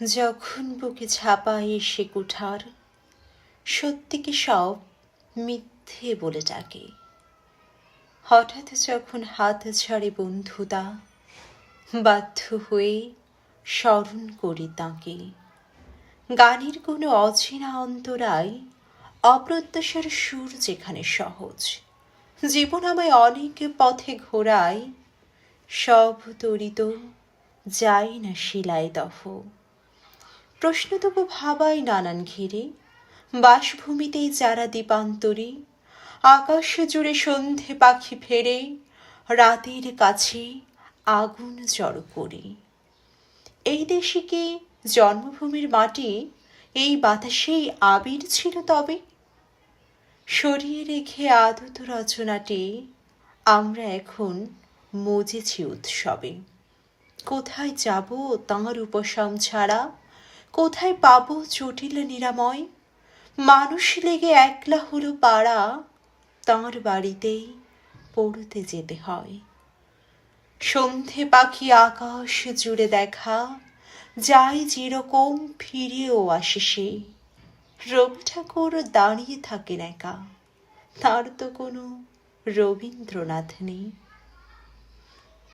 যখন বুকে ছাপায় সে কুঠার, সত্যিকে সব মিথ্যে বলে ডাকে। হঠাৎ যখন হাত ছাড়ে বন্ধুতা, বাধ্য হয়ে স্মরণ করি তাঁকে। গানের কোনো অচেনা অন্তরায়, অপ্রত্যাশার সুর যেখানে সহজ, জীবন আমায় অনেক পথে ঘোরায়। সব তরিত যায় না শিলায় দহ। প্রশ্ন তবু ভাবাই নানান ঘিরে, বাসভূমিতেই যারা দ্বীপান্তরে। আকাশ জুড়ে সন্ধে পাখি ফেরে, রাতের কাছে আগুন জড়ো করে। এই দেশে কি জন্মভূমির মাটি, এই বাতাসেই আবির ছিল তবে? সরিয়ে রেখে আদত রচনাটি আমরা এখন মজেছি উৎসবে। কোথায় যাব তাঁর উপশম ছাড়া, কোথায় পাব জটিল নিরাময়? মানুষ লেগে একলা হলো পাড়া, তাঁর বাড়িতেই পড়তে যেতে হয়। সন্ধে পাখি আকাশ জুড়ে দেখা যায় যেরকম, ফিরেও আসে সে। রবি ঠাকুর দাঁড়িয়ে থাকেন একা, তার তো কোনো রবীন্দ্রনাথ নেই।